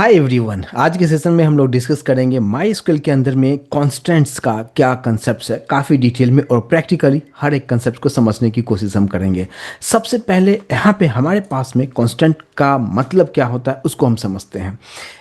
Hi everyone, आज के session में हम लोग डिस्कस करेंगे माई स्क्वेल के अंदर में कॉन्स्टेंट्स का क्या कंसेप्ट है। काफ़ी डिटेल में और प्रैक्टिकली हर एक कंसेप्ट को समझने की कोशिश हम करेंगे। सबसे पहले यहाँ पे हमारे पास में कांस्टेंट का मतलब क्या होता है उसको हम समझते हैं।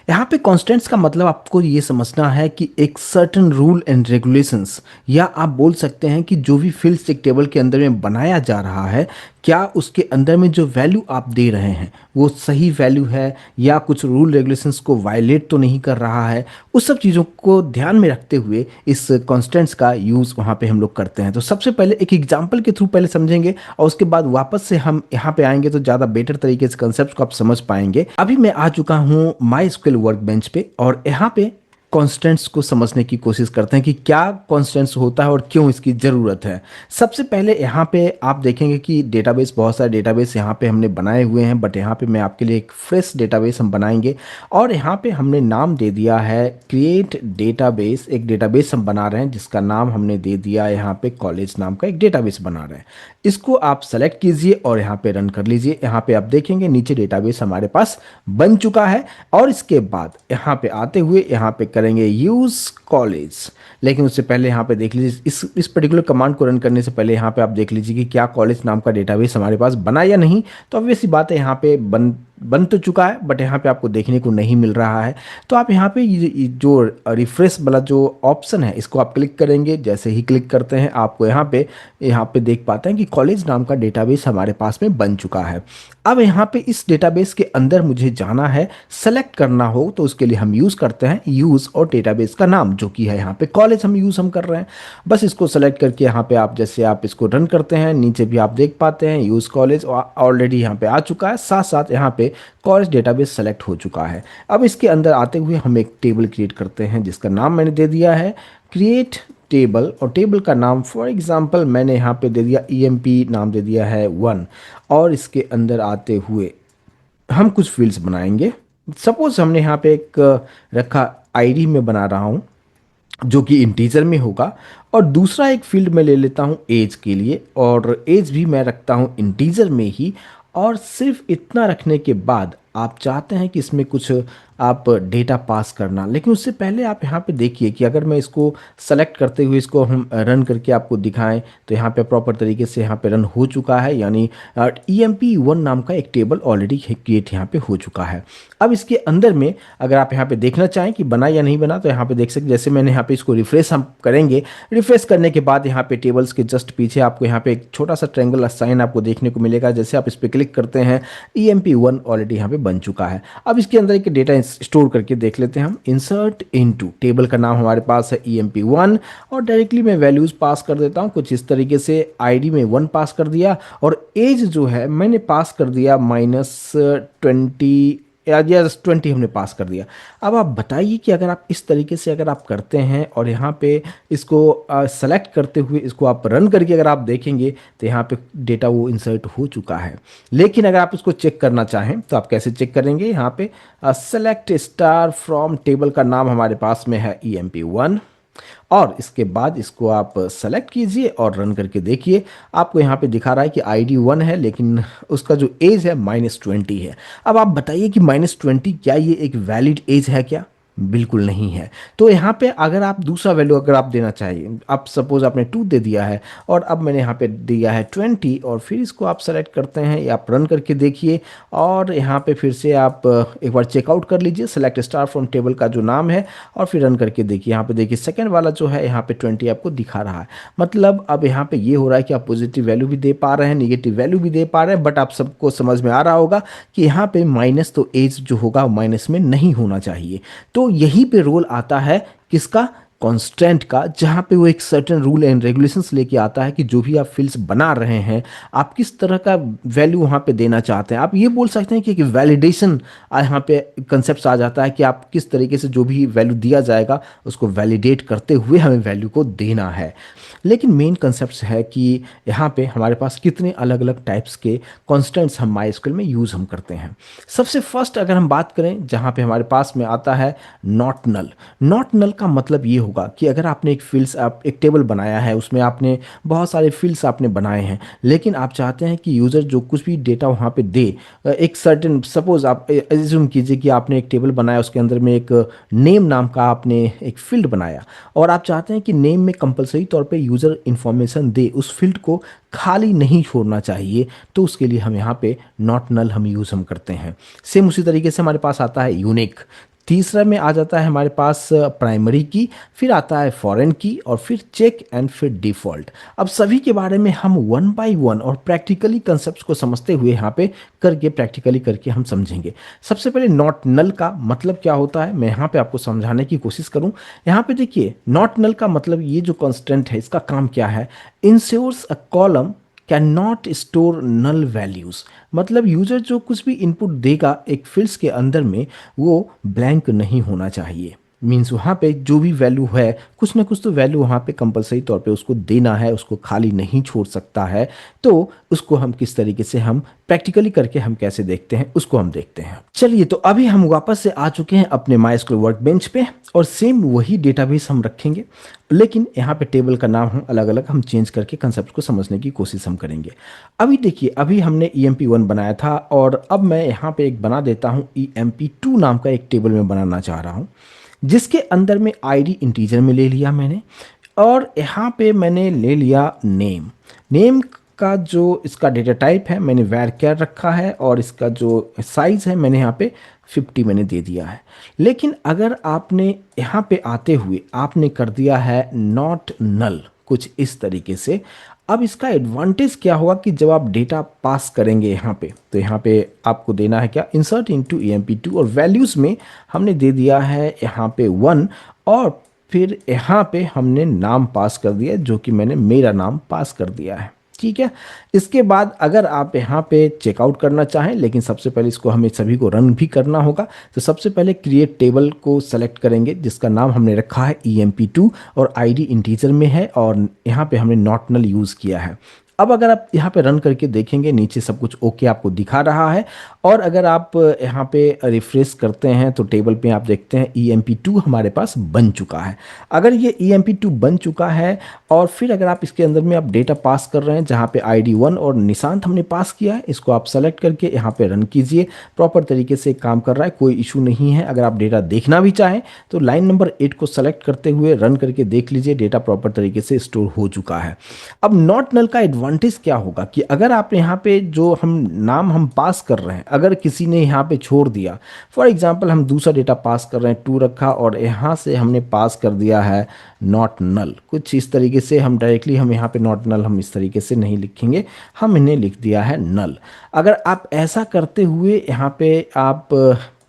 यहाँ पे कांस्टेंट्स का मतलब आपको ये समझना है कि एक सर्टेन रूल एंड रेगुलेशंस, या आप बोल सकते हैं कि जो भी फील्ड्स एक टेबल के अंदर में बनाया जा रहा है, क्या उसके अंदर में जो वैल्यू आप दे रहे हैं वो सही वैल्यू है या कुछ रूल रेगुलेशंस को वायलेट तो नहीं कर रहा है। उस सब चीज़ों को ध्यान में रखते हुए इस कांस्टेंट्स का यूज़ वहाँ पे हम लोग करते हैं। तो सबसे पहले एक एग्जांपल के थ्रू पहले समझेंगे और उसके बाद वापस से हम यहाँ पे आएंगे तो ज़्यादा बेटर तरीके से कंसेप्ट को आप समझ पाएंगे। अभी मैं आ चुका हूँ माई स्क्वेल वर्क बेंच पे और यहाँ पे कॉन्स्टेंट्स को समझने की कोशिश करते हैं कि क्या कॉन्स्टेंट्स होता है और क्यों इसकी ज़रूरत है। सबसे पहले यहाँ पे आप देखेंगे कि डेटाबेस, बहुत सारे डेटाबेस यहाँ पे हमने बनाए हुए हैं, बट यहाँ पे मैं आपके लिए एक फ्रेश डेटाबेस हम बनाएंगे और यहाँ पे हमने नाम दे दिया है क्रिएट डेटाबेस। एक डेटाबेस हम बना रहे हैं जिसका नाम हमने दे दिया है यहाँ पे कॉलेज नाम का एक डेटाबेस बना रहे हैं। इसको आप सेलेक्ट कीजिए और यहाँ पे रन कर लीजिए। यहाँ पे आप देखेंगे नीचे डेटाबेस हमारे पास बन चुका है और इसके बाद यहाँ पे आते हुए यहाँ पे करेंगे यूज कॉलेज। लेकिन उससे पहले यहाँ पे देख लीजिए इस पर्टिकुलर कमांड को रन करने से पहले यहाँ पे आप देख लीजिए कि क्या कॉलेज नाम का डेटाबेस हमारे पास बना या नहीं। तो ऑब्वियस सी बात है, यहाँ पे बन तो चुका है बट यहाँ पे आपको देखने को नहीं मिल रहा है। तो आप यहाँ पे ये जो रिफ्रेश वाला जो ऑप्शन है इसको आप क्लिक करेंगे। जैसे ही क्लिक करते हैं आपको यहाँ पे देख पाते हैं कि कॉलेज नाम का डेटाबेस हमारे पास में बन चुका है। अब यहाँ पे इस डेटाबेस के अंदर मुझे जाना है, सेलेक्ट करना हो तो उसके लिए हम यूज़ करते हैं यूज़ और डेटाबेस का नाम जो कि है यहाँ पे कॉलेज हम कर रहे हैं। बस इसको सेलेक्ट करके यहाँ पे आप जैसे आप इसको रन करते हैं नीचे भी आप देख पाते हैं यूज़ कॉलेज ऑलरेडी यहाँ पे आ चुका है, साथ साथ यहाँ पे कॉलेज डेटाबेस सेलेक्ट हो चुका है। अब इसके अंदर आते हुए हम एक टेबल क्रिएट करते हैं जिसका नाम मैंने दे दिया है क्रिएट टेबल, और टेबल का नाम फॉर एग्जांपल मैंने यहाँ पे दे दिया ईएमपी नाम दे दिया है 1। और इसके अंदर आते हुए हम कुछ फील्ड्स बनाएंगे। सपोज हमने यहाँ पे एक रखा आईडी में बना रहा हूँ जो कि इंटीजर में होगा, और दूसरा एक फील्ड में ले लेता हूँ एज के लिए और एज भी मैं रखता हूँ इंटीजर में ही। और सिर्फ इतना रखने के बाद आप चाहते हैं कि इसमें कुछ आप डेटा पास करना, लेकिन उससे पहले आप यहाँ पे देखिए कि अगर मैं इसको सेलेक्ट करते हुए इसको हम रन करके आपको दिखाएं तो यहाँ पे प्रॉपर तरीके से यहाँ पे रन हो चुका है, यानी EMP1 नाम का एक टेबल ऑलरेडी क्रिएट यहाँ पे हो चुका है। अब इसके अंदर में अगर आप यहाँ पे देखना चाहें कि बना या नहीं बना तो यहाँ पे देख सकते, जैसे मैंने यहाँ पे इसको रिफ्रेश हम करेंगे। रिफ्रेश करने के बाद यहाँ पे टेबल्स के जस्ट पीछे आपको यहाँ पे एक छोटा सा ट्रायंगल साइन आपको देखने को मिलेगा। जैसे आप इस पर क्लिक करते हैं EMP1 ऑलरेडी यहाँ पे बन चुका है। अब इसके अंदर एक डेटा स्टोर करके देख लेते हैं हम। इंसर्ट इनटू, टेबल का नाम हमारे पास है EMP1 और डायरेक्टली मैं वैल्यूज पास कर देता हूँ कुछ इस तरीके से। आईडी में 1 पास कर दिया और एज जो है मैंने पास कर दिया -20 या 20 हमने पास कर दिया। अब आप बताइए कि अगर आप इस तरीके से अगर आप करते हैं और यहाँ पे इसको सेलेक्ट करते हुए इसको आप रन करके अगर आप देखेंगे तो यहाँ पे डेटा वो इंसर्ट हो चुका है। लेकिन अगर आप इसको चेक करना चाहें तो आप कैसे चेक करेंगे, यहाँ पे सेलेक्ट स्टार फ्रॉम, टेबल का नाम हमारे पास में है EMP1 और इसके बाद इसको आप सेलेक्ट कीजिए और रन करके देखिए। आपको यहाँ पे दिखा रहा है कि आईडी 1 है लेकिन उसका जो एज है -20 है। अब आप बताइए कि -20 क्या ये एक वैलिड एज है क्या? बिल्कुल नहीं है। तो यहाँ पे अगर आप दूसरा वैल्यू अगर आप देना चाहिए, आप सपोज आपने 2 दे दिया है और अब मैंने यहाँ पे दिया है 20 और फिर इसको आप सेलेक्ट करते हैं या आप रन करके देखिए और यहाँ पे फिर से आप एक बार चेकआउट कर लीजिए सेलेक्ट स्टार फ्रॉम टेबल का जो नाम है और फिर रन करके देखिए। यहाँ पे देखिए सेकेंड वाला जो है यहाँ पे 20 आपको दिखा रहा है। मतलब अब यहाँ पे ये हो रहा है कि आप पॉजिटिव वैल्यू भी दे पा रहे हैं, निगेटिव वैल्यू भी दे पा रहे हैं, बट आप सबको समझ में आ रहा होगा कि यहाँ पे माइनस तो एज जो होगा माइनस में नहीं होना चाहिए। तो यहीं पे रोल आता है किसका? कांस्टेंट का, जहां पे वो एक सर्टेन रूल एंड रेगुलेशंस लेके आता है कि जो भी आप फील्ड्स बना रहे हैं आप किस तरह का वैल्यू वहां पे देना चाहते हैं। आप ये बोल सकते हैं कि वैलिडेशन यहाँ पे कंसेप्ट आ जाता है कि आप किस तरीके से जो भी वैल्यू दिया जाएगा उसको वैलिडेट करते हुए हमें वैल्यू को देना है। लेकिन मेन कंसेप्ट है कि यहाँ पे हमारे पास कितने अलग अलग टाइप्स के कॉन्स्टेंट्स हम माई में यूज़ हम करते हैं। सबसे फर्स्ट अगर हम बात करें जहाँ पे हमारे पास में आता है नॉट नल। नॉट नल का मतलब ये होगा कि अगर आपने एक फील्ड्स आप एक टेबल बनाया है, उसमें आपने बहुत सारे फील्ड्स आपने बनाए हैं, लेकिन आप चाहते हैं कि यूज़र जो कुछ भी डेटा वहाँ पे दे, एक सर्टेन सपोज आप एज्यूम कीजिए कि आपने एक टेबल बनाया, उसके अंदर में एक नेम नाम का आपने एक फील्ड बनाया, और आप चाहते हैं कि नेम में कंपलसरी तौर पे यूज़र इन्फॉर्मेशन दे, उस फील्ड को खाली नहीं छोड़ना चाहिए। तो उसके लिए हम यहाँ पे नॉट नल हम यूज़ हम करते हैं। सेम उसी तरीके से हमारे पास आता है यूनिक। तीसरा में आ जाता है हमारे पास प्राइमरी की, फिर आता है फॉरेन की, और फिर चेक एंड फिर डिफ़ॉल्ट। अब सभी के बारे में हम वन बाय वन और प्रैक्टिकली कंसेप्ट को समझते हुए यहाँ पे करके प्रैक्टिकली करके हम समझेंगे। सबसे पहले नॉट नल का मतलब क्या होता है, मैं यहाँ पे आपको समझाने की कोशिश करूँ। यहाँ पे देखिए, नॉट नल का मतलब ये जो कॉन्स्टेंट है, इसका काम क्या है, ensures a column can not store null values. मतलब यूज़र जो कुछ भी इनपुट देगा एक फील्ड्स के अंदर में, वो ब्लैंक नहीं होना चाहिए। मीन्स वहाँ पे जो भी वैल्यू है, कुछ ना कुछ तो वैल्यू वहाँ पे कंपलसरी तौर पे उसको देना है, उसको खाली नहीं छोड़ सकता है। तो उसको हम किस तरीके से हम प्रैक्टिकली करके हम कैसे देखते हैं, उसको हम देखते हैं। चलिए, तो अभी हम वापस से आ चुके हैं अपने माइस्क्ल वर्कबेंच पे, और सेम वही डेटाबेस हम रखेंगे, लेकिन यहाँ पे टेबल का नाम हम अलग अलग हम चेंज करके कंसेप्ट को समझने की कोशिश हम करेंगे। अभी देखिए, अभी हमने EMP1 बनाया था, और अब मैं यहाँ पे एक बना देता हूँ, EMP2 नाम का एक टेबल में बनाना चाह रहा हूँ, जिसके अंदर में आईडी इंटीजर में ले लिया मैंने, और यहाँ पे मैंने ले लिया नेम। नेम का जो इसका डेटा टाइप है मैंने वैर रखा है, और इसका जो साइज़ है मैंने यहाँ पे 50 मैंने दे दिया है। लेकिन अगर आपने यहाँ पे आते हुए आपने कर दिया है नॉट नल कुछ इस तरीके से, अब इसका एडवांटेज क्या होगा कि जब आप डेटा पास करेंगे यहाँ पे, तो यहाँ पे आपको देना है क्या, इंसर्ट इनटू EMP2, और वैल्यूज़ में हमने दे दिया है यहाँ पे 1, और फिर यहाँ पे हमने नाम पास कर दिया, जो कि मैंने मेरा नाम पास कर दिया है। ठीक है। इसके बाद अगर आप यहाँ पे चेकआउट करना चाहें, लेकिन सबसे पहले इसको हमें सभी को रन भी करना होगा, तो सबसे पहले क्रिएट टेबल को सेलेक्ट करेंगे, जिसका नाम हमने रखा है EMP2, और आईडी इंटीजर में है, और यहाँ पे हमने नॉट नल यूज़ किया है। अब अगर आप यहाँ पे रन करके देखेंगे, नीचे सब कुछ ओके आपको दिखा रहा है, और अगर आप यहाँ पे रिफ्रेश करते हैं तो टेबल पे आप देखते हैं EMP2 हमारे पास बन चुका है। अगर ये EMP2 बन चुका है, और फिर अगर आप इसके अंदर में आप डेटा पास कर रहे हैं, जहाँ पे ID1 और निशांत हमने पास किया है, इसको आप सेलेक्ट करके यहाँ पे रन कीजिए। प्रॉपर तरीके से काम कर रहा है, कोई इशू नहीं है। अगर आप डेटा देखना भी चाहें तो लाइन नंबर 8 को सेलेक्ट करते हुए रन करके देख लीजिए, डेटा प्रॉपर तरीके से स्टोर हो चुका है। अब नॉट नल का एडवांटेज क्या होगा कि अगर आप यहाँ पे जो हम नाम हम पास कर रहे हैं, अगर किसी ने यहाँ पे छोड़ दिया, फॉर एग्जांपल हम दूसरा डेटा पास कर रहे हैं, 2 रखा, और यहाँ से हमने पास कर दिया है नॉट नल कुछ इस तरीके से, हम डायरेक्टली हम यहाँ पे नॉट नल हम इस तरीके से नहीं लिखेंगे, हम इन्हें लिख दिया है नल। अगर आप ऐसा करते हुए यहाँ पे आप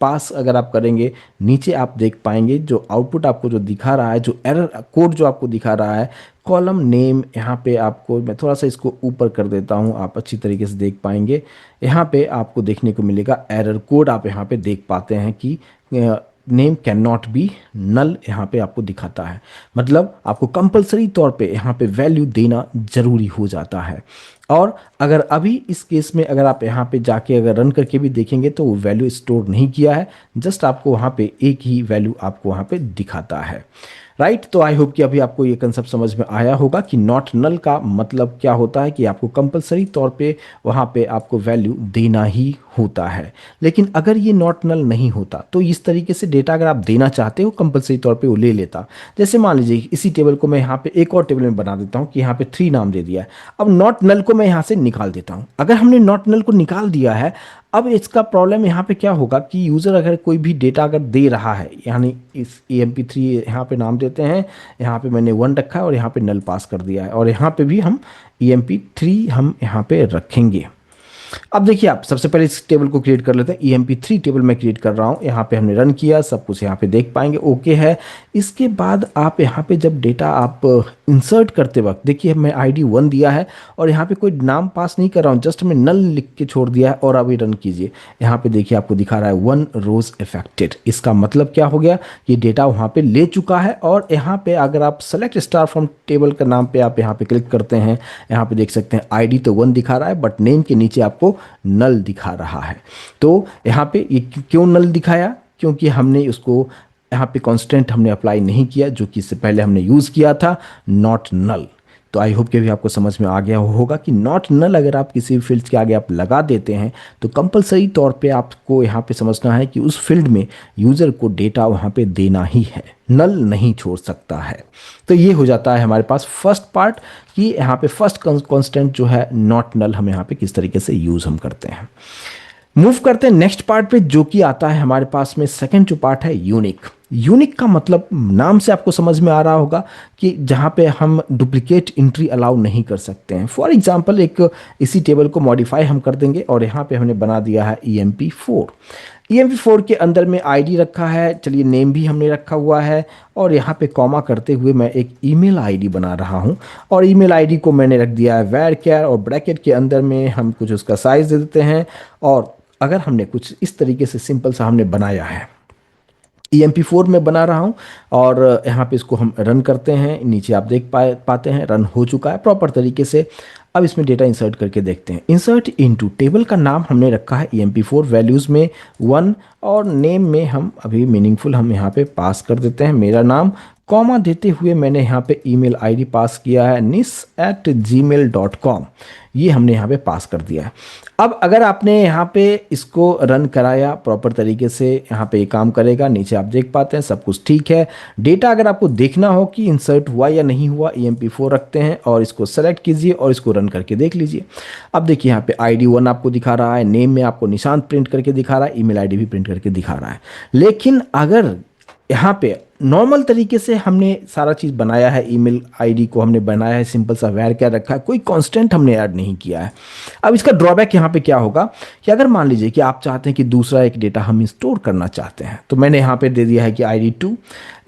पास अगर आप करेंगे, नीचे आप देख पाएंगे जो आउटपुट आपको जो दिखा रहा है, जो एरर कोड जो आपको दिखा रहा है, कॉलम नेम, यहाँ पे आपको मैं थोड़ा सा इसको ऊपर कर देता हूँ, आप अच्छी तरीके से देख पाएंगे। यहाँ पे आपको देखने को मिलेगा एरर कोड, आप यहाँ पे देख पाते हैं कि name can not be null यहाँ पे आपको दिखाता है। मतलब आपको कंपलसरी तौर पे यहाँ पे वैल्यू देना जरूरी हो जाता है। और अगर अभी इस केस में अगर आप यहाँ पे जाके अगर रन करके भी देखेंगे तो वो वैल्यू स्टोर नहीं किया है, जस्ट आपको वहाँ पे एक ही वैल्यू आपको वहाँ पे दिखाता है। राइट, तो आई होप कि अभी आपको ये कंसेप्ट समझ में आया होगा कि नॉट नल का मतलब क्या होता है, कि आपको कंपलसरी तौर पे वहाँ पे आपको वैल्यू देना ही होता है। लेकिन अगर ये नॉट नल नहीं होता तो इस तरीके से डेटा अगर आप देना चाहते हो कंपलसरी तौर पे वो ले लेता। जैसे मान लीजिए इसी टेबल को मैं यहाँ पे एक और टेबल में बना देता हूँ कि यहाँ पे 3 नाम दे दिया है। अब नॉट नल को मैं यहाँ से निकाल देता हूँ। अगर हमने नॉट नल को निकाल दिया है, अब इसका प्रॉब्लम यहाँ पे क्या होगा कि यूज़र अगर कोई भी डेटा अगर दे रहा है, यानी इस EMP3 यहाँ पे नाम देते हैं, यहाँ पे मैंने 1 रखा है और यहाँ पे नल पास कर दिया है, और यहाँ पे भी हम EMP3 हम यहाँ पे रखेंगे। अब देखिए, आप सबसे पहले इस टेबल को क्रिएट कर लेते हैं। EMP3 टेबल मैं क्रिएट कर रहा हूँ, यहाँ पे हमने रन किया, सब कुछ यहाँ पे देख पाएंगे ओके है। इसके बाद आप यहाँ पे जब डेटा आप इंसर्ट करते वक्त देखिए मैं ID1 दिया है और यहाँ पे कोई नाम पास नहीं कर रहा हूँ, जस्ट मैं नल लिख के छोड़ दिया है। और अभी रन कीजिए, यहाँ पे देखिए आपको दिखा रहा है 1 रोज अफेक्टेड। इसका मतलब क्या हो गया, ये डेटा वहाँ पे ले चुका है। और यहाँ पे अगर आप सेलेक्ट स्टार फ्रॉम टेबल का नाम पे आप यहाँ पे क्लिक करते हैं, यहाँ पे देख सकते हैं ID तो 1 दिखा रहा है, बट नेम के नीचे आपको नल दिखा रहा है। तो यहाँ पे ये क्यों नल दिखाया, क्योंकि हमने उसको यहाँ पे कांस्टेंट हमने अप्लाई नहीं किया जो कि इससे पहले हमने यूज़ किया था, नॉट नल। तो आई होप कि अभी आपको समझ में आ गया होगा कि नॉट नल अगर आप किसी फील्ड के आगे आप लगा देते हैं तो कंपलसरी तौर पे आपको यहाँ पे समझना है कि उस फील्ड में यूज़र को डेटा वहाँ पे देना ही है, नल नहीं छोड़ सकता है। तो ये हो जाता है हमारे पास फर्स्ट पार्ट कि यहाँ पे फर्स्ट कांस्टेंट जो है नॉट नल हम यहाँ पे किस तरीके से यूज़ हम करते हैं। मूव करते हैं नेक्स्ट पार्ट पे जो कि आता है हमारे पास में सेकंड जो पार्ट है यूनिक। यूनिक का मतलब नाम से आपको समझ में आ रहा होगा कि जहाँ पे हम डुप्लीकेट एंट्री अलाउ नहीं कर सकते हैं। फॉर एग्जांपल एक इसी टेबल को मॉडिफाई हम कर देंगे और यहाँ पे हमने बना दिया है EMP4। EMP4 के अंदर में आईडी रखा है, चलिए नेम भी हमने रखा हुआ है और यहाँ पे कॉमा करते हुए मैं एक ईमेल आईडी बना रहा हूँ और ईमेल आईडी को मैंने रख दिया है varchar और ब्रैकेट के अंदर में हम कुछ उसका साइज दे देते हैं। और अगर हमने कुछ इस तरीके से सिंपल सा हमने बनाया है, EMP4 में बना रहा हूँ और यहाँ पे इसको हम रन करते हैं, नीचे आप देख पाते हैं रन हो चुका है प्रॉपर तरीके से। अब इसमें डेटा इंसर्ट करके देखते हैं। इंसर्ट इनटू टेबल का नाम हमने रखा है EMP4, वैल्यूज़ में 1 और नेम में हम अभी मीनिंगफुल हम यहाँ पे पास कर देते हैं मेरा नाम, कॉमा देते हुए मैंने यहाँ पे ईमेल आईडी पास किया है nis@gmail.com, ये हमने यहाँ पे पास कर दिया है। अब अगर आपने यहाँ पे इसको रन कराया प्रॉपर तरीके से, यहाँ पे ये काम करेगा। नीचे आप देख पाते हैं सब कुछ ठीक है। डेटा अगर आपको देखना हो कि इंसर्ट हुआ या नहीं हुआ, EMP4 रखते हैं और इसको सेलेक्ट कीजिए और इसको रन करके देख लीजिए। अब देखिए यहाँ पे ID1 आपको दिखा रहा है, नेम में आपको निशांत प्रिंट करके दिखा रहा है, ईमेल आईडी भी प्रिंट करके दिखा रहा है। लेकिन अगर यहाँ पे नॉर्मल तरीके से हमने सारा चीज़ बनाया है, ईमेल आईडी को हमने बनाया है, सिंपल सा varchar रखा है, कोई कांस्टेंट हमने ऐड नहीं किया है। अब इसका ड्रॉबैक यहाँ पे क्या होगा कि अगर मान लीजिए कि आप चाहते हैं कि दूसरा एक डेटा हम स्टोर करना चाहते हैं, तो मैंने यहाँ पे दे दिया है कि ID2,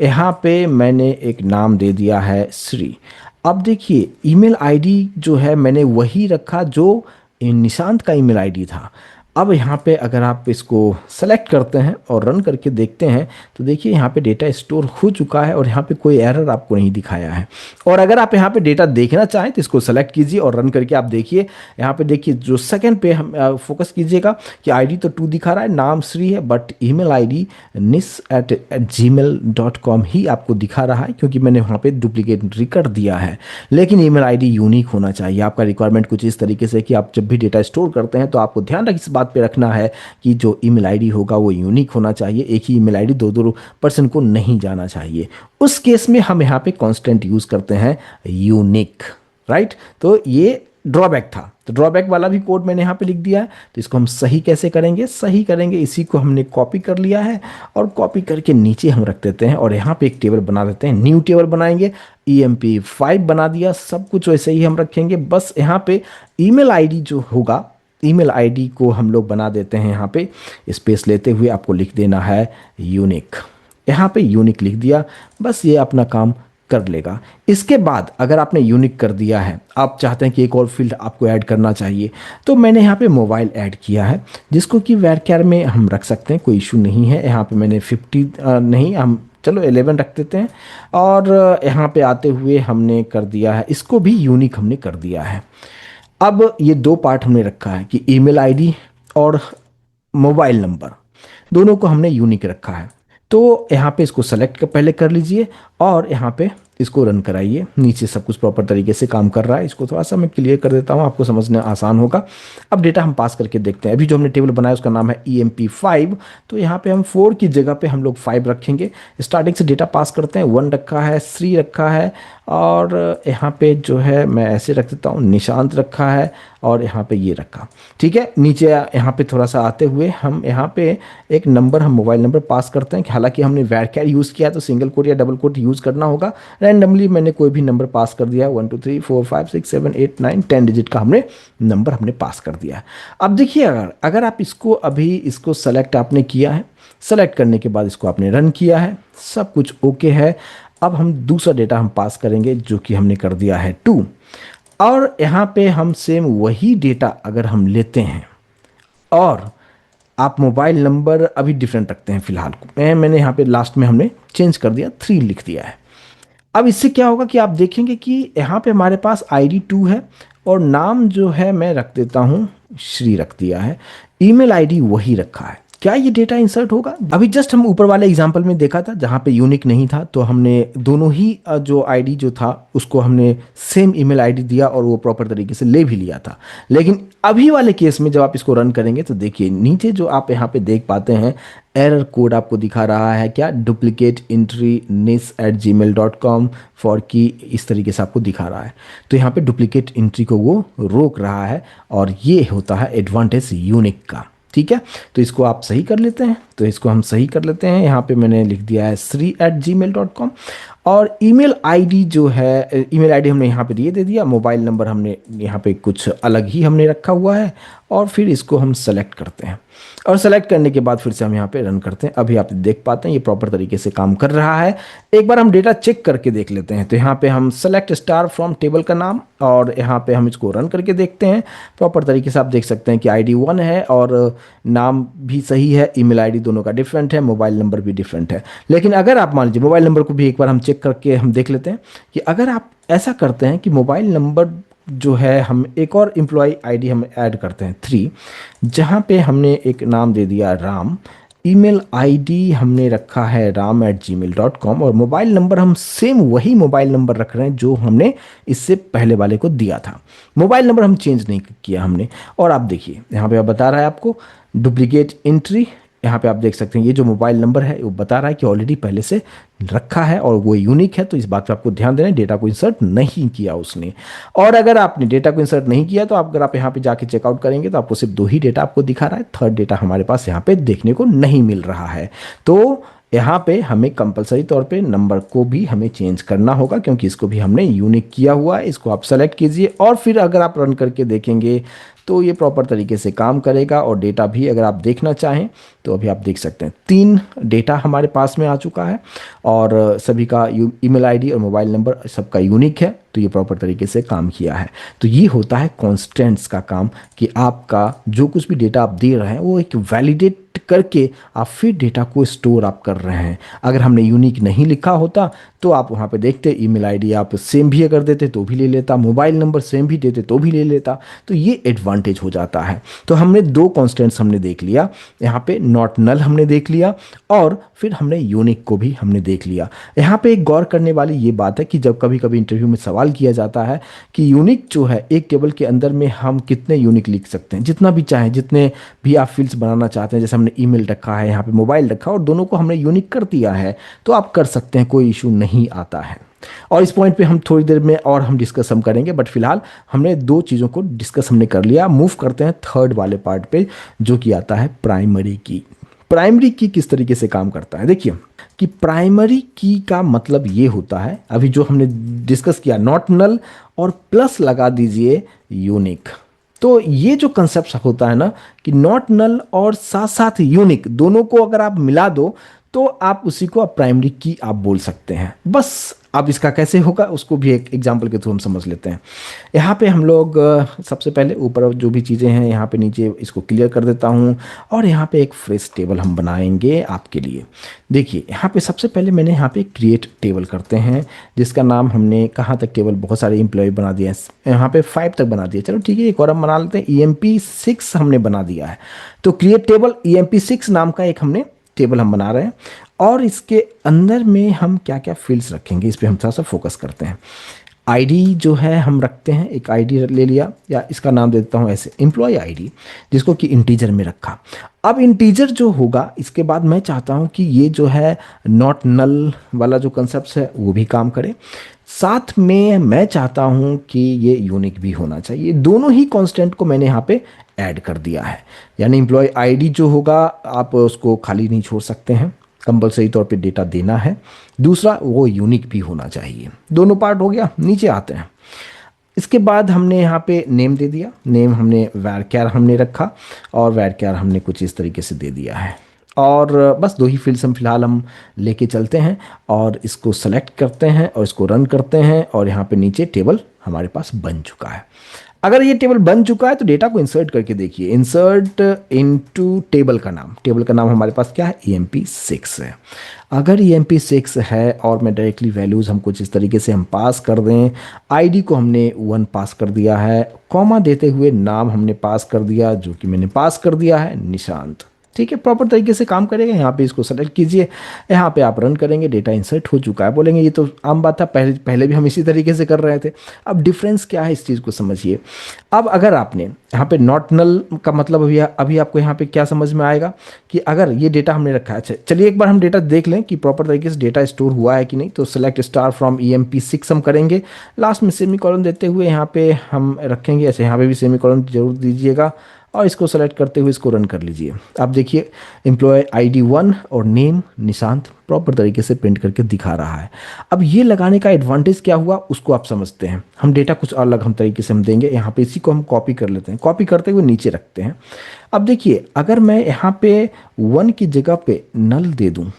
यहाँ पे मैंने एक नाम दे दिया है श्री। अब देखिए ईमेल आईडी जो है मैंने वही रखा जो निशांत का ईमेल आईडी था। अब यहाँ पे अगर आप इसको सेलेक्ट करते हैं और रन करके देखते हैं तो देखिए यहाँ पे डेटा स्टोर हो चुका है और यहाँ पे कोई एरर आपको नहीं दिखाया है। और अगर आप यहाँ पे डेटा देखना चाहें तो इसको सेलेक्ट कीजिए और रन करके आप देखिए, यहाँ पे देखिए जो सेकंड पे हम फोकस कीजिएगा कि आईडी तो 2 दिखा रहा है, नाम श्री है, बट ईमेल आईडी nis@gmail.com ही आपको दिखा रहा है क्योंकि मैंने वहाँ पे डुप्लीकेट एंट्री कर दिया है। लेकिन ईमेल आईडी यूनिक होना चाहिए। आपका रिक्वायरमेंट कुछ इस तरीके से कि आप जब भी डेटा स्टोर करते हैं तो आपको ध्यान रख इस बात पे रखना है कि जो ईमेल आईडी होगा वो यूनिक होना चाहिए। एक ही ईमेल आईडी दो पर्सन को नहीं जाना चाहिए। उस केस में हम यहाँ पे कांस्टेंट यूज करते हैं यूनिक, राइट। तो ये ड्रॉबैक था, तो ड्रॉबैक वाला भी कोड मैंने यहाँ पे लिख दिया है। तो इसको हम सही कैसे करेंगे, सही करेंगे, इसी को हमने कॉपी कर लिया है और कॉपी करके नीचे हम रख देते हैं और यहाँ पे एक टेबल बना देते हैं, न्यू टेबल बनाएंगे। EMP5 बना दिया, सब कुछ वैसे ही हम रखेंगे। बस यहाँ पे ईमेल आईडी जो होगा, ईमेल आईडी को हम लोग बना देते हैं, यहाँ पे स्पेस लेते हुए आपको लिख देना है यूनिक। यहाँ पे यूनिक लिख दिया, बस ये अपना काम कर लेगा। इसके बाद अगर आपने यूनिक कर दिया है, आप चाहते हैं कि एक और फील्ड आपको ऐड करना चाहिए, तो मैंने यहाँ पे मोबाइल ऐड किया है जिसको कि varchar में हम रख सकते हैं, कोई इशू नहीं है। यहाँ पे मैंने 50 नहीं, हम चलो 11 रख देते हैं और यहाँ पे आते हुए हमने कर दिया है, इसको भी यूनिक हमने कर दिया है। अब ये 2 पार्ट हमने रखा है कि ईमेल आईडी और मोबाइल नंबर दोनों को हमने यूनिक रखा है। तो यहाँ पे इसको सेलेक्ट पहले कर लीजिए और यहाँ पे इसको रन कराइए। नीचे सब कुछ प्रॉपर तरीके से काम कर रहा है। इसको थोड़ा सा मैं क्लियर कर देता हूँ, आपको समझना आसान होगा। अब डेटा हम पास करके देखते हैं। अभी जो हमने टेबल बनाया उसका नाम है EMP5, तो यहाँ पे हम 4 की जगह पे हम लोग 5 रखेंगे। स्टार्टिंग से डेटा पास करते हैं, 1 रखा है, 3 रखा है और यहाँ पे जो है मैं ऐसे रख देता हूँ, निशांत रखा है और यहाँ पे ये रखा, ठीक है। नीचे यहाँ पे थोड़ा सा आते हुए हम यहाँ पे एक नंबर, हम मोबाइल नंबर पास करते हैं। हालांकि हमने varchar यूज़ किया है तो सिंगल कोट या डबल कोट यूज़ करना होगा। रैंडमली मैंने कोई भी नंबर पास कर दिया, 1 2 3 4 5 6 7 8 9 10 डिजिट का हमने नंबर हमने पास कर दिया है। अब देखिए अगर आप इसको अभी इसको सेलेक्ट आपने किया है, सेलेक्ट करने के बाद इसको आपने रन किया है, सब कुछ ओके है। अब हम दूसरा डेटा हम पास करेंगे जो कि हमने कर दिया है 2, और यहाँ पे हम सेम वही डेटा अगर हम लेते हैं और आप मोबाइल नंबर अभी डिफरेंट रखते हैं फिलहाल, मैंने यहाँ पे लास्ट में हमने चेंज कर दिया, 3 लिख दिया है। अब इससे क्या होगा कि आप देखेंगे कि यहाँ पे हमारे पास ID2 है और नाम जो है मैं रख देता हूँ श्री, रख दिया है। ईमेल आईडी वही रखा है। क्या ये डेटा इंसर्ट होगा? अभी जस्ट हम ऊपर वाले एग्जांपल में देखा था जहाँ पे यूनिक नहीं था, तो हमने दोनों ही जो आईडी जो था उसको हमने सेम ईमेल आईडी दिया और वो प्रॉपर तरीके से ले भी लिया था। लेकिन अभी वाले केस में जब आप इसको रन करेंगे तो देखिए नीचे जो आप यहाँ पे देख पाते हैं एरर कोड आपको दिखा रहा है, क्या डुप्लीकेट एंट्री nis@gmail.com फॉर की, इस तरीके से आपको दिखा रहा है। तो यहाँ पे डुप्लीकेट एंट्री को वो रोक रहा है और ये होता है एडवांटेज यूनिक का। ठीक है, तो इसको आप सही कर लेते हैं, तो इसको हम सही कर लेते हैं। यहाँ पे मैंने लिख दिया है sri@gmail.com और ईमेल आईडी जो है, ईमेल आईडी हमने यहाँ पे दे दिया, मोबाइल नंबर हमने यहाँ पे कुछ अलग ही हमने रखा हुआ है और फिर इसको हम सेलेक्ट करते हैं और सेलेक्ट करने के बाद फिर से हम यहाँ पे रन करते हैं। अभी आप देख पाते हैं ये प्रॉपर तरीके से काम कर रहा है। एक बार हम डेटा चेक करके देख लेते हैं, तो यहाँ पे हम सेलेक्ट स्टार फ्रॉम टेबल का नाम और यहाँ पे हम इसको रन करके देखते हैं। प्रॉपर तरीके से आप देख सकते हैं कि आईडी 1 है और नाम भी सही है, ईमेल आईडी दोनों का डिफरेंट है, मोबाइल नंबर भी डिफरेंट है। लेकिन अगर आप मान लीजिए मोबाइल नंबर को भी एक बार हम चेक करके हम देख लेते हैं कि अगर आप ऐसा करते हैं कि मोबाइल नंबर जो है हम एक और एम्प्लॉय आईडी हम ऐड करते हैं 3, जहाँ पे हमने एक नाम दे दिया राम, ईमेल आईडी हमने रखा है ram@gmail.com और मोबाइल नंबर हम सेम वही मोबाइल नंबर रख रहे हैं जो हमने इससे पहले वाले को दिया था। मोबाइल नंबर हम चेंज नहीं किया हमने। और आप देखिए यहाँ पे आप बता रहा है आपको डुप्लीकेट एंट्री, यहाँ पे आप देख सकते हैं ये जो मोबाइल नंबर है वो बता रहा है कि ऑलरेडी पहले से रखा है और वो यूनिक है, तो इस बात पे आपको ध्यान देना है, डेटा को इंसर्ट नहीं किया उसने। और अगर आपने डेटा को इंसर्ट नहीं किया तो अगर आप यहाँ पे जाके चेकआउट करेंगे तो आपको सिर्फ 2 ही डेटा आपको दिखा रहा है, थर्ड डेटा हमारे पास यहाँ पे देखने को नहीं मिल रहा है। तो यहाँ पे हमें कंपलसरी तौर पे नंबर को भी हमें चेंज करना होगा क्योंकि इसको भी हमने यूनिक किया हुआ है। इसको आप सेलेक्ट कीजिए और फिर अगर आप रन करके देखेंगे तो ये प्रॉपर तरीके से काम करेगा। और डेटा भी अगर आप देखना चाहें तो अभी आप देख सकते हैं 3 डेटा हमारे पास में आ चुका है और सभी का ईमेल आईडी और मोबाइल नंबर सबका यूनिक है, तो ये प्रॉपर तरीके से काम किया है। तो ये होता है कॉन्स्टेंट्स का काम कि आपका जो कुछ भी डेटा आप दे रहे हैं वो एक वैलिडेट करके आप फिर डेटा को स्टोर आप कर रहे हैं। अगर हमने यूनिक नहीं लिखा होता तो आप वहाँ पे देखते ईमेल आईडी आप सेम भी अगर देते तो भी ले लेता, मोबाइल नंबर सेम भी देते तो भी ले लेता, तो ये एडवांटेज हो जाता है। तो हमने 2 कॉन्स्टेंट्स हमने देख लिया, यहाँ पे नॉट नल हमने देख लिया और फिर हमने यूनिक को भी हमने देख लिया। यहाँ पे एक गौर करने वाली ये बात है कि जब कभी कभी इंटरव्यू में सवाल किया जाता है कि यूनिक जो है एक टेबल के अंदर में हम कितने यूनिक लिख सकते हैं, जितना भी चाहें, जितने भी आप फील्ड्स बनाना चाहते हैं, जैसे हमने ईमेल रखा है, यहाँ पे मोबाइल रखा और दोनों को हमने यूनिक कर दिया है, तो आप कर सकते हैं, कोई इशू नहीं आता है। और इस पॉइंट पे हम थोड़ी देर में और हम डिस्कस हम करेंगे, बट फिलहाल हमने 2 चीज़ों को डिस्कस हमने कर लिया। मूव करते हैं थर्ड वाले पार्ट पे जो कि आता है प्राइमरी की। प्राइमरी की किस तरीके से काम करता है, देखिए कि प्राइमरी की का मतलब ये होता है, अभी जो हमने डिस्कस किया नॉट नल और प्लस लगा दीजिए यूनिक। तो ये जो कंसेप्ट होता है ना कि नॉट नल और साथ साथ यूनिक दोनों को अगर आप मिला दो तो आप उसी को आप प्राइमरी की आप बोल सकते हैं। बस अब इसका कैसे होगा उसको भी एक एग्जांपल के थ्रू हम समझ लेते हैं। यहाँ पे हम लोग सबसे पहले ऊपर जो भी चीज़ें हैं यहाँ पे नीचे इसको क्लियर कर देता हूँ और यहाँ पे एक फ्रेश टेबल हम बनाएंगे आपके लिए। देखिए यहाँ पे सबसे पहले मैंने यहाँ पे क्रिएट टेबल करते हैं जिसका नाम हमने कहाँ तक टेबल बहुत सारे एम्प्लॉय बना दिए हैं, यहाँ पे 5 तक बना दिया। चलो ठीक है, एक और हम बना लेते हैं, EMP6 हमने बना दिया है। तो क्रिएट टेबल EMP6 नाम का एक हमने टेबल हम बना रहे हैं और इसके अंदर में हम क्या क्या फील्ड्स रखेंगे इस पे हम थोड़ा सा फोकस करते हैं। आईडी जो है हम रखते हैं, एक आईडी ले लिया या इसका नाम दे देता हूँ ऐसे एम्प्लॉय आईडी, जिसको कि इंटीजर में रखा। अब इंटीजर जो होगा इसके बाद मैं चाहता हूँ कि ये जो है नॉट नल वाला जो कंसेप्ट है वो भी काम करे, साथ में मैं चाहता हूँ कि ये यूनिक भी होना चाहिए। दोनों ही कांस्टेंट को मैंने यहाँ पे ऐड कर दिया है, यानी एम्प्लॉय आईडी जो होगा आप उसको खाली नहीं छोड़ सकते हैं, कंपलसरी तौर पे डेटा देना है। दूसरा वो यूनिक भी होना चाहिए। दोनों पार्ट हो गया, नीचे आते हैं। इसके बाद हमने यहाँ पे नेम दे दिया, नेम हमने varchar हमने रखा और varchar हमने कुछ इस तरीके से दे दिया है। और बस 2 ही फील्ड्स हम फिलहाल हम लेके चलते हैं और इसको सेलेक्ट करते हैं और इसको रन करते हैं और यहाँ पे नीचे टेबल हमारे पास बन चुका है। अगर ये टेबल बन चुका है तो डेटा को इंसर्ट करके देखिए, इंसर्ट इनटू टेबल का नाम हमारे पास क्या है, EMP6 है। अगर EMP6 है और मैं डायरेक्टली वैल्यूज़ हम कुछ इस तरीके से हम पास कर दें, आईडी को हमने 1 पास कर दिया है, कॉमा देते हुए नाम हमने पास कर दिया जो कि मैंने पास कर दिया है निशांत। ठीक है, प्रॉपर तरीके से काम करेगा। यहाँ पे इसको सेलेक्ट कीजिए, यहाँ पे आप रन करेंगे, डेटा इंसर्ट हो चुका है। बोलेंगे ये तो आम बात था, पहले पहले भी हम इसी तरीके से कर रहे थे। अब डिफरेंस क्या है इस चीज़ को समझिए। अब अगर आपने यहाँ पे नॉट नल का मतलब अभी अभी आपको यहाँ पे क्या समझ में आएगा कि अगर ये डेटा हमने रखा है। अच्छा चलिए एक बार हम डेटा देख लें कि प्रॉपर तरीके से डेटा स्टोर हुआ है कि नहीं। तो सेलेक्ट स्टार फ्रॉम EMP6 हम करेंगे, लास्ट में सेमी कॉलन देते हुए यहाँ पे हम रखेंगे। ऐसे यहाँ पे भी सेमी कॉलन जरूर दीजिएगा और इसको सेलेक्ट करते हुए इसको रन कर लीजिए। आप देखिए एम्प्लॉय ID 1 और नेम निशांत प्रॉपर तरीके से प्रिंट करके दिखा रहा है। अब ये लगाने का एडवांटेज क्या हुआ उसको आप समझते हैं। हम डेटा कुछ अलग हम तरीके से हम देंगे। यहाँ पे इसी को हम कॉपी कर लेते हैं, कॉपी करते हुए नीचे रखते हैं। अब देखिए अगर मैं यहाँ पे 1 की जगह पे नल दे दूँ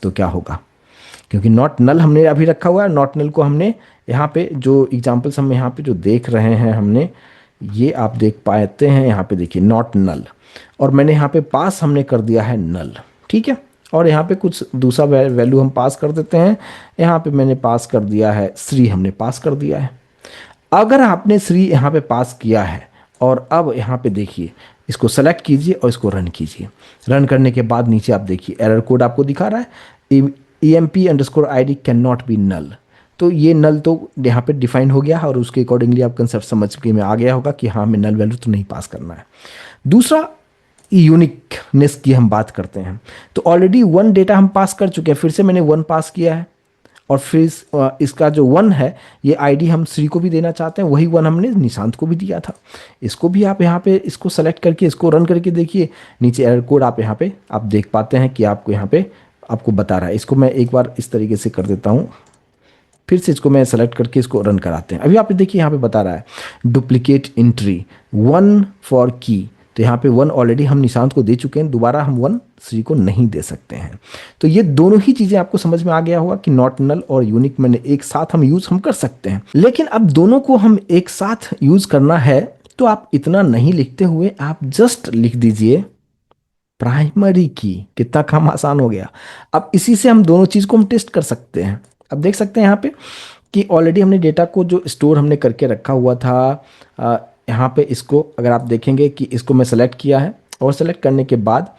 तो क्या होगा, क्योंकि नॉट नल हमने अभी रखा हुआ है। नॉट नल को हमने यहाँ पे जो एग्जाम्पल्स हम यहाँ पे जो देख रहे हैं हमने, ये आप देख पाते हैं यहाँ पे देखिए नॉट नल, और मैंने यहाँ पे पास हमने कर दिया है नल। ठीक है, और यहाँ पे कुछ दूसरा वैल्यू हम पास कर देते हैं। यहाँ पे मैंने पास कर दिया है श्री, हमने पास कर दिया है। अगर आपने श्री यहाँ पे पास किया है और अब यहाँ पे देखिए इसको सेलेक्ट कीजिए और इसको रन कीजिए। रन करने के बाद नीचे आप देखिए एरर कोड आपको दिखा रहा है, EMP_ID कैन नॉट बी नल। तो ये नल तो यहाँ पे डिफाइन हो गया है और उसके अकॉर्डिंगली आप कंसेप्ट समझ के में आ गया होगा कि हाँ हमें नल वैल्यू तो नहीं पास करना है। दूसरा यूनिकनेस की हम बात करते हैं। तो ऑलरेडी 1 डेटा हम पास कर चुके हैं, फिर से मैंने 1 पास किया है और फिर इसका जो 1 है ये ID हम श्री को भी देना चाहते हैं, वही 1 हमने निशांत को भी दिया था। इसको भी आप यहाँ पे इसको सेलेक्ट करके इसको रन करके देखिए, नीचे एरर कोड आप यहाँ पे आप देख पाते हैं कि आपको यहाँ पे आपको बता रहा है। इसको मैं एक बार इस तरीके से कर देता हूँ, फिर से इसको मैं सेलेक्ट करके इसको रन कराते हैं। अभी आप देखिए यहाँ पे बता रहा है डुप्लीकेट एंट्री 1 फॉर की। तो यहाँ पे 1 ऑलरेडी हम निशांत को दे चुके हैं, दोबारा हम 1 श्री को नहीं दे सकते हैं। तो ये दोनों ही चीज़ें आपको समझ में आ गया होगा कि नॉट नल और यूनिक मैंने एक साथ हम यूज़ हम कर सकते हैं। लेकिन अब दोनों को हम एक साथ यूज़ करना है तो आप इतना नहीं लिखते हुए आप जस्ट लिख दीजिए प्राइमरी की। कितना काम आसान हो गया। अब इसी से हम दोनों चीज़ को हम टेस्ट कर सकते हैं। अब देख सकते हैं यहाँ पे कि ऑलरेडी हमने डेटा को जो स्टोर हमने करके रखा हुआ था, यहाँ पे इसको अगर आप देखेंगे कि इसको मैं सेलेक्ट किया है और सेलेक्ट करने के बाद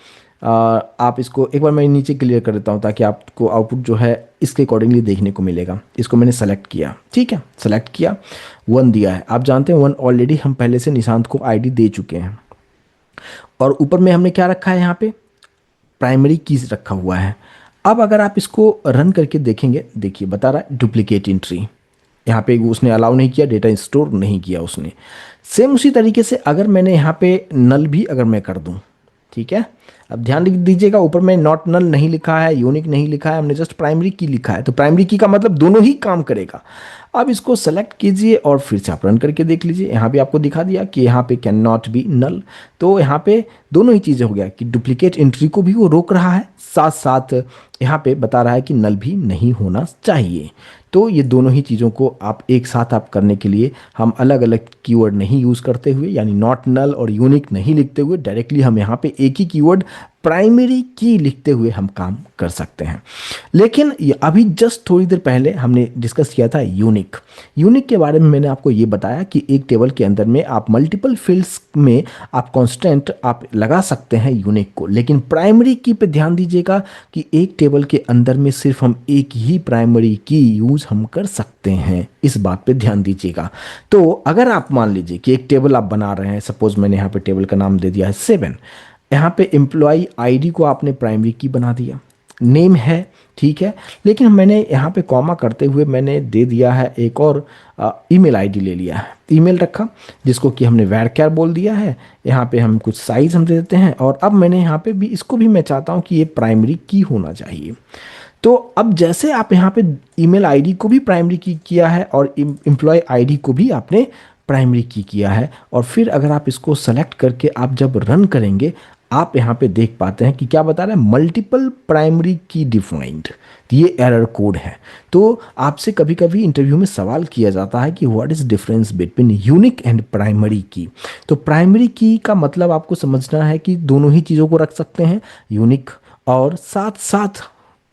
आप इसको एक बार मैं नीचे क्लियर कर देता हूँ ताकि आपको आउटपुट जो है इसके अकॉर्डिंगली देखने को मिलेगा। इसको मैंने सेलेक्ट किया, ठीक है, सेलेक्ट किया, 1 दिया है। आप जानते हैं 1 ऑलरेडी हम पहले से निशांत को ID दे चुके हैं और ऊपर में हमने क्या रखा है, यहाँ पे प्राइमरी कीज रखा हुआ है। अब अगर आप इसको रन करके देखेंगे, देखिए बता रहा है डुप्लीकेट एंट्री, यहाँ पे उसने अलाउ नहीं किया, डेटा स्टोर नहीं किया उसने। सेम उसी तरीके से अगर मैंने यहाँ पे नल भी अगर मैं कर दूँ, ठीक है, अब ध्यान दीजिएगा ऊपर में नॉट नल नहीं लिखा है, यूनिक नहीं लिखा है, हमने जस्ट प्राइमरी की लिखा है। तो प्राइमरी की का मतलब दोनों ही काम करेगा। अब इसको सेलेक्ट कीजिए और फिर से आप रन करके देख लीजिए। यहाँ पे आपको दिखा दिया कि यहाँ पे कैन नॉट बी नल। तो यहाँ पे दोनों ही चीज़ें हो गया कि डुप्लीकेट एंट्री को भी वो रोक रहा है, साथ साथ यहाँ पे बता रहा है कि नल भी नहीं होना चाहिए। तो ये दोनों ही चीज़ों को आप एक साथ आप करने के लिए हम अलग अलग कीवर्ड नहीं यूज़ करते हुए, यानी नॉट नल और यूनिक नहीं लिखते हुए, डायरेक्टली हम यहाँ पे एक ही कीवर्ड प्राइमरी की लिखते हुए हम काम कर सकते हैं। लेकिन ये अभी जस्ट थोड़ी देर पहले हमने डिस्कस किया था यूनिक। यूनिक के बारे में मैंने आपको ये बताया कि एक टेबल के अंदर में आप मल्टीपल फील्ड्स में आप कांस्टेंट आप लगा सकते हैं यूनिक को। लेकिन प्राइमरी की पे ध्यान दीजिएगा कि एक टेबल के अंदर में सिर्फ हम एक ही प्राइमरी की यूज़ हम कर सकते हैं, इस बात पे ध्यान दीजिएगा। तो अगर आप मान लीजिए कि एक टेबल आप बना रहे हैं, सपोज मैंने यहाँ पे टेबल का नाम दे दिया है 7, यहाँ पे एम्प्लॉय ID को आपने प्राइमरी की बना दिया, नेम है, ठीक है, लेकिन मैंने यहाँ पे कॉमा करते हुए मैंने दे दिया है एक और ईमेल ID ले लिया है, ईमेल रखा जिसको कि हमने varchar बोल दिया है। यहाँ पे हम कुछ साइज हम दे देते हैं और अब मैंने यहाँ पे भी इसको भी मैं चाहता हूँ कि ये प्राइमरी की होना चाहिए। तो अब जैसे आप यहाँ पे ईमेल ID को भी प्राइमरी की किया है और एम्प्लॉय ID को भी आपने प्राइमरी की किया है, और फिर अगर आप इसको सेलेक्ट करके आप जब रन करेंगे आप यहाँ पे देख पाते हैं कि क्या बता रहा है, मल्टीपल प्राइमरी की डिफाइंड। ये एरर कोड है। तो आपसे कभी कभी इंटरव्यू में सवाल किया जाता है कि what is difference between unique and primary की। तो प्राइमरी की का मतलब आपको समझना है कि दोनों ही चीज़ों को रख सकते हैं, यूनिक और साथ साथ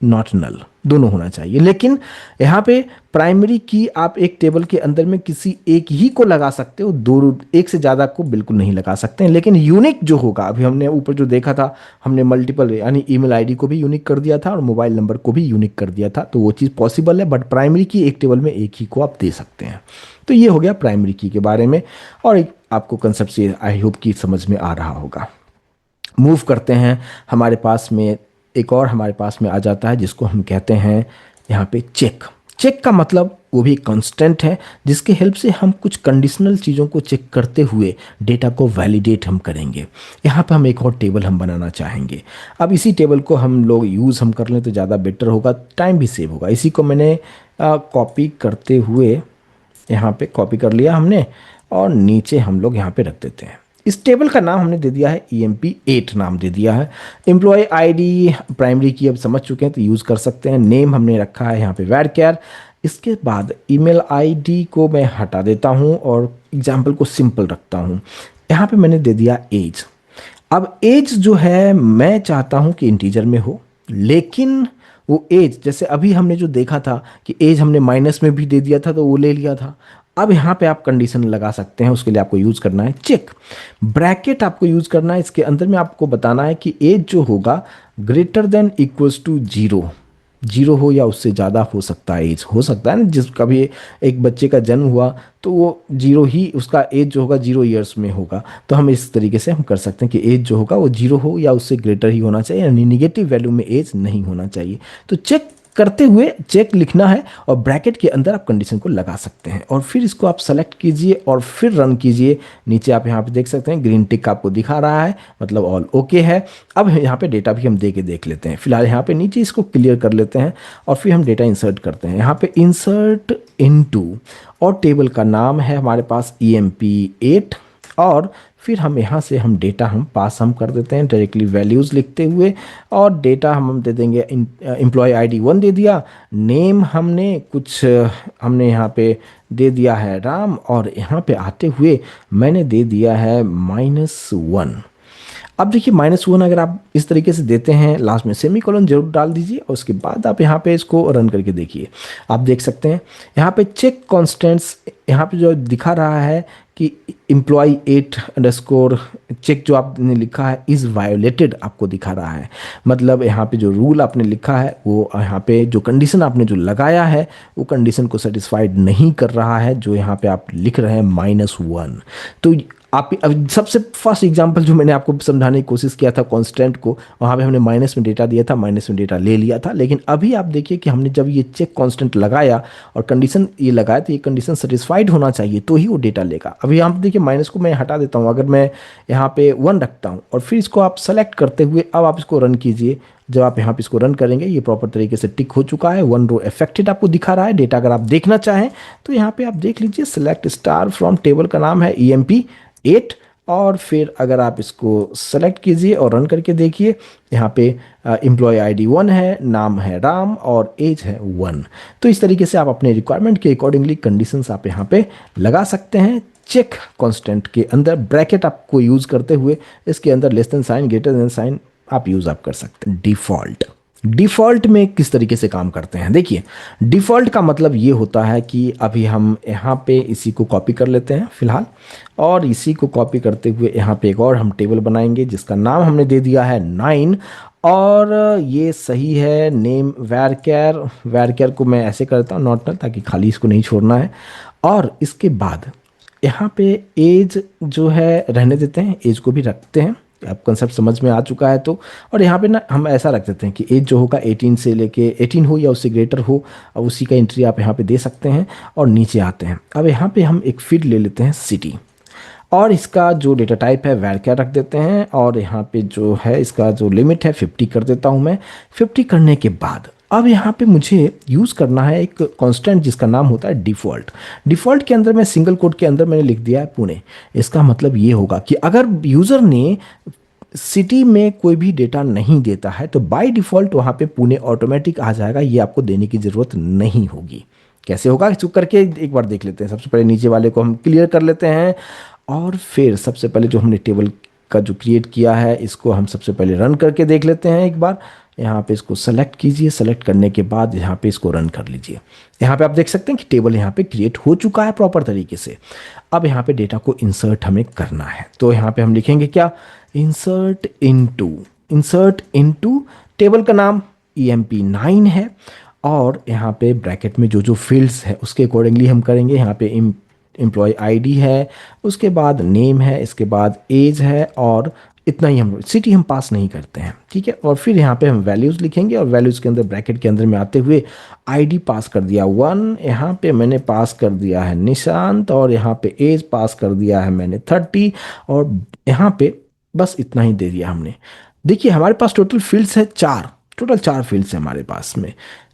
नॉट नल। दोनों होना चाहिए। लेकिन यहाँ पे प्राइमरी की आप एक टेबल के अंदर में किसी एक ही को लगा सकते हो, दो एक से ज़्यादा को बिल्कुल नहीं लगा सकते हैं। लेकिन यूनिक जो होगा, अभी हमने ऊपर जो देखा था, हमने मल्टीपल यानी ईमेल आईडी को भी यूनिक कर दिया था और मोबाइल नंबर को भी यूनिक कर दिया था, तो वो चीज़ पॉसिबल है। बट प्राइमरी की एक टेबल में एक ही को आप दे सकते हैं। तो ये हो गया प्राइमरी की के बारे में, और एक आपको कंसेप्ट से आई होप कि समझ में आ रहा होगा। मूव करते हैं, हमारे पास में एक और हमारे पास में आ जाता है जिसको हम कहते हैं यहाँ पे चेक। चेक का मतलब वो भी कांस्टेंट है जिसके हेल्प से हम कुछ कंडीशनल चीज़ों को चेक करते हुए डेटा को वैलिडेट हम करेंगे। यहाँ पे हम एक और टेबल हम बनाना चाहेंगे। अब इसी टेबल को हम लोग यूज़ हम कर लें तो ज़्यादा बेटर होगा, टाइम भी सेव होगा। इसी को मैंने कॉपी करते हुए यहाँ पे कॉपी कर लिया हमने, और नीचे हम लोग यहाँ पे रख देते हैं। इस टेबल का नाम हमने दे दिया है EMP8 नाम दे दिया है। एम्प्लॉय आईडी प्राइमरी की अब समझ चुके हैं तो यूज़ कर सकते हैं। नेम हमने रखा है यहाँ पे varchar। इसके बाद ईमेल आईडी को मैं हटा देता हूँ और एग्जाम्पल को सिंपल रखता हूँ। यहाँ पे मैंने दे दिया एज। अब एज जो है मैं चाहता हूँ कि इंटीजर में हो, लेकिन वो एज जैसे अभी हमने जो देखा था कि एज हमने माइनस में भी दे दिया था तो वो ले लिया था। अब यहाँ पे आप कंडीशन लगा सकते हैं, उसके लिए आपको यूज़ करना है चेक। ब्रैकेट आपको यूज़ करना है, इसके अंदर में आपको बताना है कि एज जो होगा greater than equals to zero, zero हो या उससे ज़्यादा हो सकता है। एज हो सकता है ना, जिस कभी एक बच्चे का जन्म हुआ तो वो जीरो ही उसका एज जो होगा 0 ईयर्स में होगा। तो हम इस तरीके से हम कर सकते हैं कि एज जो होगा वो जीरो हो या उससे ग्रेटर ही होना चाहिए, यानी निगेटिव वैल्यू में एज नहीं होना चाहिए। तो चेक करते हुए चेक लिखना है और ब्रैकेट के अंदर आप कंडीशन को लगा सकते हैं, और फिर इसको आप सेलेक्ट कीजिए और फिर रन कीजिए। नीचे आप यहाँ पे देख सकते हैं ग्रीन टिक आपको दिखा रहा है, मतलब ऑल ओके है। अब यहाँ पे डेटा भी हम दे के देख लेते हैं। फिलहाल यहाँ पे नीचे इसको क्लियर कर लेते हैं और फिर हम डेटा इंसर्ट करते हैं। यहाँ पे इंसर्ट इनटू और टेबल का नाम है हमारे पास EMP8, और फिर हम यहाँ से हम डेटा हम पास हम कर देते हैं डायरेक्टली वैल्यूज़ लिखते हुए, और डेटा हम दे देंगे एम्प्लॉय आईडी 1 दे दिया। नेम हमने कुछ हमने यहाँ पे दे दिया है राम, और यहाँ पे आते हुए मैंने दे दिया है -1। अब देखिए -1 अगर आप इस तरीके से देते हैं, लास्ट में सेमीकोलन जरूर डाल दीजिए और उसके बाद आप यहाँ पे इसको रन करके देखिए। आप देख सकते हैं यहाँ पे चेक कॉन्स्टेंट्स यहाँ पे जो दिखा रहा है कि employee8_ चेक जो आपने लिखा है इज़ वायोलेटेड आपको दिखा रहा है। मतलब यहाँ पे जो रूल आपने लिखा है वो यहाँ पे जो कंडीशन आपने जो लगाया है वो कंडीशन को सेटिस्फाइड नहीं कर रहा है, जो यहाँ पे आप लिख रहे हैं -1। तो आप अब सबसे फर्स्ट एग्जांपल जो मैंने आपको समझाने की कोशिश किया था कांस्टेंट को, वहाँ पे हमने माइनस में डेटा दिया था, माइनस में डेटा ले लिया था। लेकिन अभी आप देखिए कि हमने जब ये चेक कांस्टेंट लगाया और कंडीशन ये लगाया तो ये कंडीशन सेटिस्फाइड होना चाहिए तो ही वो डेटा लेगा। अभी यहाँ पे देखिए माइनस को मैं हटा देता हूँ, अगर मैं यहाँ पे 1 रखता हूँ और फिर इसको आप सेलेक्ट करते हुए अब आप इसको रन कीजिए। जब आप यहाँ पे इसको रन करेंगे ये प्रॉपर तरीके से टिक हो चुका है, 1 रो अफेक्टेड आपको दिखा रहा है। डेटा अगर आप देखना चाहें तो यहाँ पे आप देख लीजिए, सेलेक्ट स्टार फ्रॉम टेबल का नाम है EMP8, और फिर अगर आप इसको सेलेक्ट कीजिए और रन करके देखिए, यहाँ पे एम्प्लॉय आईडी 1 है, नाम है राम और एज है 1। तो इस तरीके से आप अपने रिक्वायरमेंट के अकॉर्डिंगली कंडीशंस आप यहाँ पे लगा सकते हैं। चेक कांस्टेंट के अंदर ब्रैकेट आपको यूज़ करते हुए इसके अंदर less than sign, greater than sign आप यूज़ आप कर सकते हैं। डिफ़ॉल्ट में किस तरीके से काम करते हैं, देखिए डिफ़ॉल्ट का मतलब ये होता है कि अभी हम यहाँ पे इसी को कॉपी कर लेते हैं फिलहाल, और इसी को कॉपी करते हुए यहाँ पे एक और हम टेबल बनाएंगे जिसका नाम हमने दे दिया है 9, और ये सही है नेम वैरकेर को मैं ऐसे करता हूँ नॉट नल, ताकि खाली इसको नहीं छोड़ना है। और इसके बाद यहाँ पे एज जो है रहने देते हैं, एज को भी रखते हैं। अब कंसेप्ट समझ में आ चुका है तो, और यहाँ पे ना हम ऐसा रख देते हैं कि एज जो होगा 18 से लेके 18 हो या उससे ग्रेटर हो, अब उसी का एंट्री आप यहाँ पे दे सकते हैं। और नीचे आते हैं, अब यहाँ पे हम एक फील्ड ले लेते हैं सिटी, और इसका जो डेटा टाइप है वैरकेर रख देते हैं, और यहाँ पे जो है इसका जो लिमिट है 50 कर देता हूँ मैं। 50 करने के बाद अब यहाँ पे मुझे यूज़ करना है एक कांस्टेंट जिसका नाम होता है डिफ़ॉल्ट के अंदर मैं सिंगल कोट के अंदर मैंने लिख दिया है पुणे। इसका मतलब ये होगा कि अगर यूज़र ने सिटी में कोई भी डेटा नहीं देता है तो बाय डिफ़ॉल्ट वहाँ पे पुणे ऑटोमेटिक आ जाएगा, ये आपको देने की ज़रूरत नहीं होगी। कैसे होगा इसको करके एक बार देख लेते हैं। सबसे पहले नीचे वाले को हम क्लियर कर लेते हैं, और फिर सबसे पहले जो हमने टेबल का जो क्रिएट किया है इसको हम सबसे पहले रन करके देख लेते हैं एक बार। यहाँ पे इसको सेलेक्ट कीजिए, सेलेक्ट करने के बाद यहाँ पे इसको रन कर लीजिए। यहाँ पे आप देख सकते हैं कि टेबल यहाँ पे क्रिएट हो चुका है प्रॉपर तरीके से। अब यहाँ पे डेटा को इंसर्ट हमें करना है, तो यहाँ पे हम लिखेंगे क्या, insert into. Insert into table का नाम EMP9 है, और यहाँ पे ब्रैकेट में जो जो फील्ड्स है उसके अकॉर्डिंगली हम करेंगे। यहाँ पे एम्प्लॉय आईडी है, उसके बाद नेम है, इसके बाद एज है, और इतना ही। हम सिटी हम पास नहीं करते हैं, ठीक है। और फिर यहाँ पे हम वैल्यूज़ लिखेंगे, और वैल्यूज़ के अंदर ब्रैकेट के अंदर में आते हुए आईडी पास कर दिया 1, यहाँ पे मैंने पास कर दिया है निशांत, और यहाँ पे एज पास कर दिया है मैंने 30, और यहाँ पे बस इतना ही दे दिया हमने। देखिए हमारे पास टोटल फील्ड्स है 4, टोटल 4 फील्ड्स है हमारे पास में।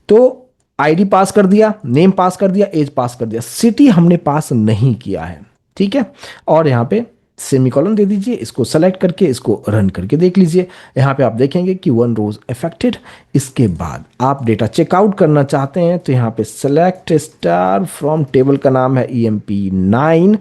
तो आईडी पास कर दिया, नेम पास कर दिया, एज पास कर दिया, सिटी हमने पास नहीं किया है, ठीक है। और यहाँ पे सेमीकोलन दे दीजिए, इसको सेलेक्ट करके इसको रन करके देख लीजिए। यहाँ पे आप देखेंगे कि 1 रोज अफेक्टेड। इसके बाद आप डेटा चेकआउट करना चाहते हैं तो यहाँ पे सेलेक्ट स्टार फ्रॉम, टेबल का नाम है EMP9।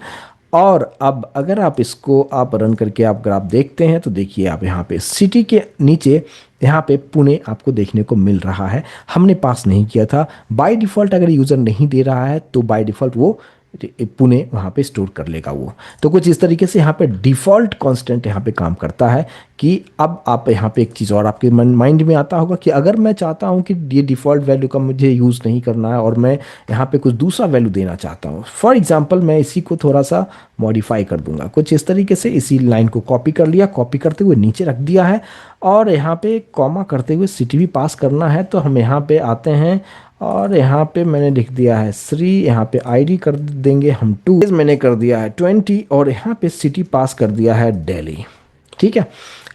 और अब अगर आप इसको आप रन करके अगर आप देखते हैं तो देखिए आप यहाँ पे सिटी के नीचे यहाँ पे पुणे आपको देखने को मिल रहा है। हमने पास नहीं किया था। बाय डिफ़ॉल्ट अगर यूज़र नहीं दे रहा है तो बाय डिफ़ॉल्ट वो पुणे वहाँ पे स्टोर कर लेगा वो। तो कुछ इस तरीके से यहाँ पे डिफ़ॉल्ट कांस्टेंट यहाँ पे काम करता है कि अब आप यहाँ पे एक चीज़ और आपके माइंड में आता होगा कि अगर मैं चाहता हूँ कि ये डिफ़ॉल्ट वैल्यू का मुझे यूज़ नहीं करना है और मैं यहाँ पे कुछ दूसरा वैल्यू देना चाहता हूँ, फॉर एग्जांपल मैं इसी को थोड़ा सा मॉडिफाई कर दूंगा कुछ इस तरीके से। इसी लाइन को कॉपी कर लिया, कॉपी करते हुए नीचे रख दिया है, और यहाँ पे कॉमा करते हुए सिटी भी पास करना है। तो हम यहाँ पे आते हैं और यहाँ पे मैंने लिख दिया है श्री, यहाँ पे आईडी कर देंगे हम 2, मैंने कर दिया है 20, और यहाँ पे सिटी पास कर दिया है दिल्ली, ठीक है।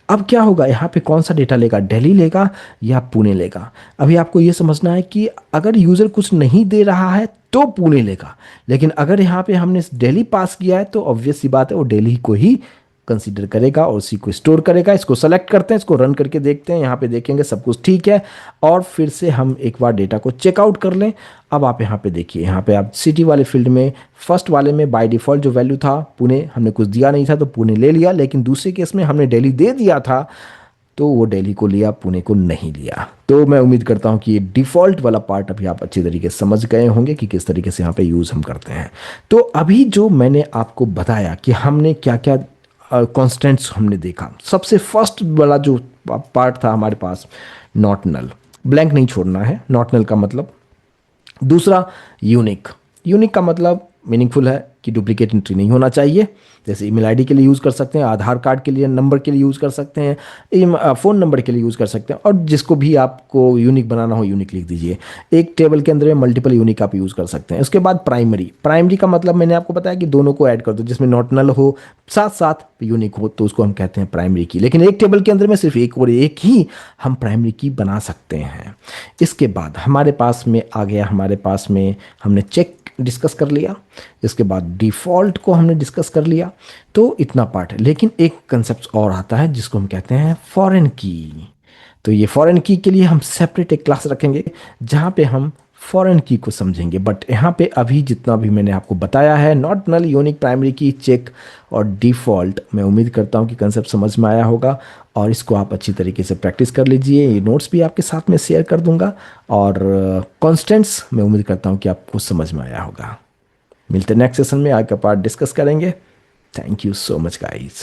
अब क्या होगा, यहाँ पे कौन सा डेटा लेगा, दिल्ली लेगा या पुणे लेगा। अभी आपको ये समझना है कि अगर यूज़र कुछ नहीं दे रहा है तो पुणे लेगा, लेकिन अगर यहाँ पे हमने दिल्ली पास किया है तो ऑब्वियस सी बात है वो दिल्ली को ही कंसीडर करेगा और उसी को स्टोर करेगा। इसको सेलेक्ट करते हैं, इसको रन करके देखते हैं, यहाँ पे देखेंगे सब कुछ ठीक है। और फिर से हम एक बार डेटा को चेकआउट कर लें। अब आप यहाँ पे देखिए, यहाँ पे आप सिटी वाले फील्ड में फर्स्ट वाले में बाय डिफ़ॉल्ट जो वैल्यू था पुणे, हमने कुछ दिया नहीं था तो पुणे ले लिया, लेकिन दूसरे केस में हमने दिल्ली दे दिया था तो वो दिल्ली को लिया, पुणे को नहीं लिया। तो मैं उम्मीद करता हूँ कि ये डिफ़ॉल्ट वाला पार्ट अभी आप अच्छी तरीके से समझ गए होंगे कि किस तरीके से यहाँ पे यूज़ हम करते हैं। तो अभी जो मैंने आपको बताया कि हमने क्या क्या कॉन्स्टेंट्स हमने देखा, सबसे फर्स्ट वाला जो पार्ट था हमारे पास नॉट नल, ब्लैंक नहीं छोड़ना है, नॉट नल का मतलब। दूसरा यूनिक, यूनिक का मतलब मीनिंगफुल है कि डुप्लीकेट एंट्री नहीं होना चाहिए। जैसे ईमेल आईडी के लिए यूज़ कर सकते हैं, आधार कार्ड के लिए नंबर के लिए यूज़ कर सकते हैं, फ़ोन नंबर के लिए यूज़ कर सकते हैं, और जिसको भी आपको यूनिक बनाना हो यूनिक लिख दीजिए। एक टेबल के अंदर में मल्टीपल यूनिक आप यूज़ कर सकते हैं। उसके बाद प्राइमरी, प्राइमरी का मतलब मैंने आपको बताया कि दोनों को ऐड कर दो, जिसमें नॉट नल हो साथ साथ यूनिक हो तो उसको हम कहते हैं प्राइमरी की। लेकिन एक टेबल के अंदर में सिर्फ एक और एक ही हम प्राइमरी की बना सकते हैं। इसके बाद हमारे पास में आ गया, हमारे पास में हमने चेक डिस्कस कर लिया, इसके बाद डिफ़ॉल्ट को हमने डिस्कस कर लिया। तो इतना पार्ट है, लेकिन एक कंसेप्ट और आता है जिसको हम कहते हैं फॉरेन की। तो ये फॉरेन की के लिए हम सेपरेट एक क्लास रखेंगे जहाँ पे हम फॉरेन की को समझेंगे। बट यहाँ पे अभी जितना भी मैंने आपको बताया है, नॉट नल, यूनिक, प्राइमरी की, चेक और डिफ़ॉल्ट, मैं उम्मीद करता हूँ कि कंसेप्ट समझ में आया होगा और इसको आप अच्छी तरीके से प्रैक्टिस कर लीजिए। ये नोट्स भी आपके साथ में शेयर कर दूंगा, और कॉन्स्टेंट्स मैं उम्मीद करता हूँ कि आपको समझ में आया होगा। मिलते नेक्स्ट सेशन में, आगे का पार्ट डिस्कस करेंगे। Thank you so much guys.